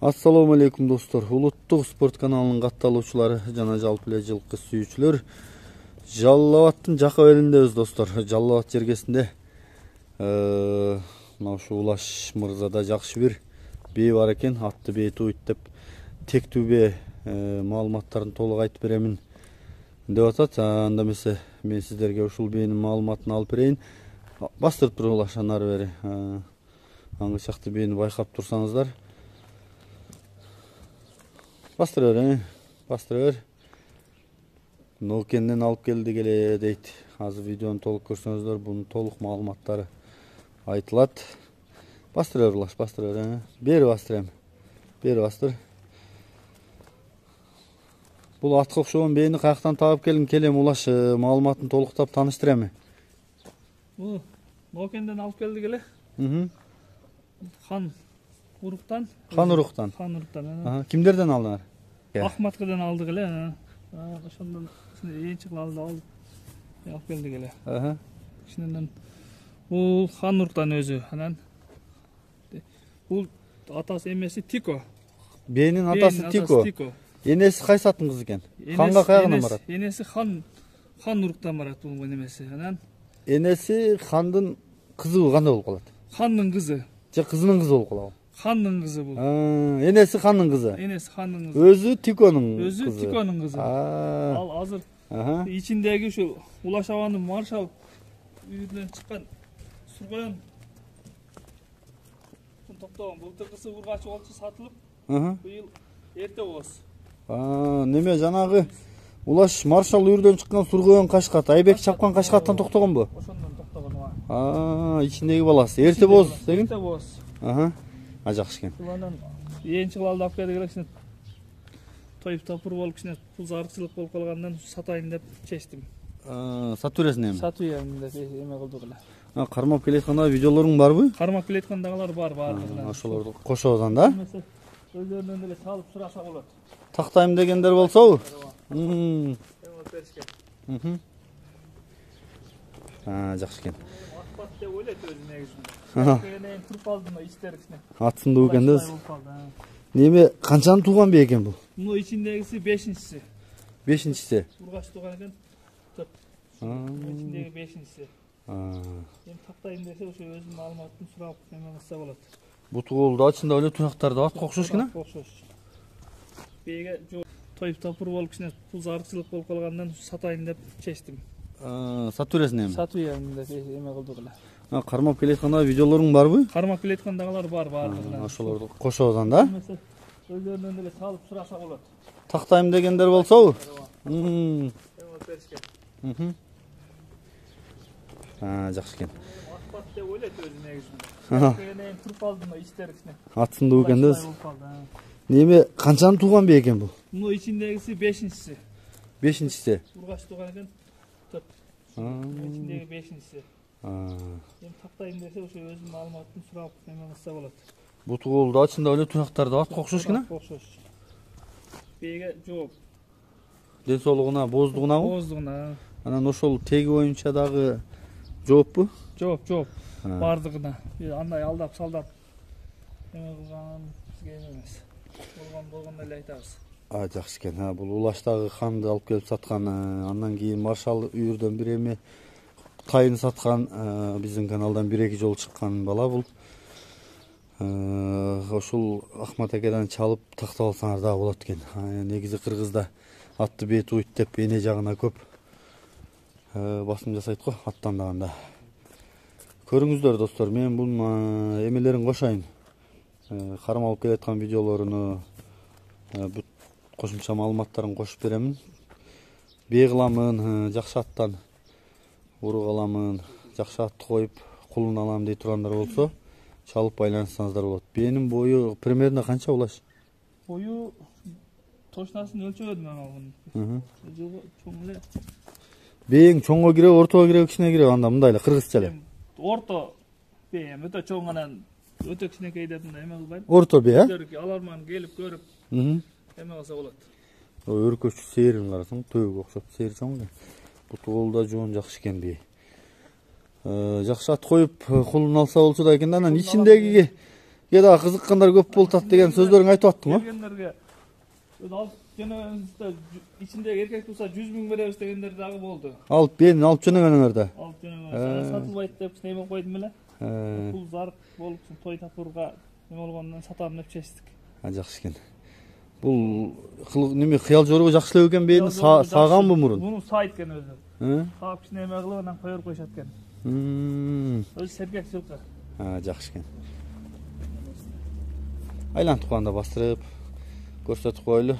Assalamu alaikum dostlar. Улуттук спорт каналынын катталуучулары жана жалпы эле жылкы сүйүүчүлөр. Жалал Абадтын жака белиндебиз достор. Жалал Абад жергесинде мына ушу Улаш мырзада жакшы бир бээ бар экен. Атты бээ туйт деп тектүү бээ маалыматтарын толук айтып беремин деп атат. Анда эмесе мен сиздерге ушул бээнин маалыматын алып берейин. Бастырып туруп Улаш ары бери. Аңгы чакты бээни байкап турсаңыздар. Bastırır, bastırır. Nokenden alıp geldik ele deyt. Azı videonun toluk görsenizdер, bunun toluk malumatları aytılat. Bastırır Ulaş, bastırır. Beri bastırayım. Beri bastır. Bu atqı okşoğun beyni kayaktan tağıp kelem Ulaş malumatını toluktap tanıştırayım. Bu Nokenden alıp geldik ele. Han Uruk'tan. Han Uruk'tan. Han Uruk'tan. Kimlerden aldın? Ahmatka'dan aldık ele. Oşondan en çıklı aldık. Alıp geldik ele. İçinden bu Han Uruk'tan özü. Bu atası emesi Tiko. Beynin atası Tiko. Enesi kay sattın kız iken? Hanга kayağına barat? Enesi Han Uruk'tan barat bu emesi. Enesi Han'dın kızı kандай болуп калат? Han'ın kızı. Же кызынын кызы болуп калабы? Han'ın kızı bu. Enesi Han'ın kızı. Enesi Han'ın kızı. Özü Tiko'nun kızı. Özü Tiko'nun kızı. Al hazır. İçindeki şu Ulaş Havan'ın Marshall үйүнөн çıkan Surgoyon. Toktogон былтыркысы ургачы болчу сатылып, быйыл эрте болосу. Неме жанагы Ulaş Marshall үйүрдөн чыккан Surgoyon Кашкат, Айбек чапкан Кашкаттан токтогонбу? Ошондон токтогон. İçindeki balası. Эрте болсу деген? Эрте болосу. Жакшы экен. Буландан эң чыгылды алып келдик эле кичине. Тоюп топур болуп кичине пул зарыкчылык болуп калгандан сатайын деп чечтим. Сатып бересиң эми? Сатып берем деп эме кылдык эле. Кармап келатканда видеолоруң барбы? Кармап келаткандагылар бар баардыгы. Ошолорду кошобуздан да? Өздөрүнөн деле салып сураса болот. Тактайм дегендер болсобу? Жакшы экен. Акбат деп ойлойт өзү негизи. Кенен туруп алдым иштер кичине. Атсындуу экенбиз. Неме канчаны тууган бээ экен бул? Муну ичиндегиси 5-чиси. 5-чиси. Ургач тууган экен. İçindeki 5-чиси. Эми тактайын десе ошо өзүнүн маалыматын сурап эме кылса болот. Бутуголду ачында эле туяктарды атка окшош экен. Окшош. Бээге тоюп топур болуп кичине пул зарыкчылык болуп калгандан сатайын деп чечтим. Сатып бересиң эми? Сатып берем деп эме кылдык эле. Кармап келатканда видеолоруң барбы? Кармап келаткандагылар бар баардыгы. Ошолорду кошобуздан да? Өздөрүнөн деле салып сураса болот. Тактайм дегендер болсобу? Жакшы экен. Акбат деп ойлойт өзү негизи. Кенен туруп алдым иштер кичине. Атсындуу экенбиз. Неме канчаны тууган бээ экен бул? Муну ичиндегиси 5-чиси. 5-чиси. Ургач тууган экен. İçindeki 5-чиси. Эми тактайын десе ошо өзүнүн маалыматын сурап эме кылса болот. Бутуголду ачында эле туяктарды атка окшош экен. Окшош. Бээге жооп. Ден соолугуна, бооздугунабы? Бооздугуна. Анан ошол теги боюнча дагы жооппу? Жооп. Бардыгына. Андай алдап салдап эме кылган бизге эмес. Болгондо эле айтабыз. Жакшы экен. Бул Улаштагы Ханды алып келип саткан, андан кийин Marshall үйүрдөн бир эме тайын саткан, биздин каналдан 1-2 жолу чыккан бала бул. Ошол Ахмат акедан чалып тактап алсаңар да болот экен. Негизи Кыргызда атты бээ туйт деп эне жагына көп басым жасайт го аттандаганда. Көрүңүздөр достор, мен бул эмелерин кошайын. Кармап алып келаткан видеолоруну бүт кошумча маалыматтарын кошуп беремин. Бээ кыламын, жакшы аттан урук аламын, жакшы атты коюп кулун алам дей тургандар болсо, чалып байланышсаңыздар болот. Бээнин бою примерно канча Улаш? Бою точносын өлчөбөдүм аны. Чоң эле. Бээң чоңго киреби, ортого киреби, кичине киреби, анда мындай эле кыргызча эле. Орто бээ, өтө чоң анан өтө кичинекей деп мындай эме кылбайм. Орто бээ, аларман келип көрүп эме кылса болот. Өркөчү сээрин карасаң, төөгө окшоп сээр чоң эле. Бутуголда жоон жакшы экен бээ. Жакшы ат коюп кулун алса болчу да экен да. Анан ичиндеги Ке дагы кызыккандар көп болуп атат деген сөздөрүңү айтып аттың го. Келгендерге алып жөнөбүз, ичиндеги эркек туса 100 000 беребиз дегендер дагы болду. Алып жөнөгөнүңөрдө. Алып жөнөгөн. Сатылбайт деп неме койдум эле. Пул зарык болуп той тапырга неме болгондон сатам деп чечтик. Жакшы экен. Бул неме кыял жоругу жакшы эле экен бени сааганбы мурун? Муну саайт экен өзү. Саап кичине эме кылып анан коюп коюшат экен. Өзү серкек жылкы. Жакшы экен. Айлантып калганда бастырып көрсөтүп коелу.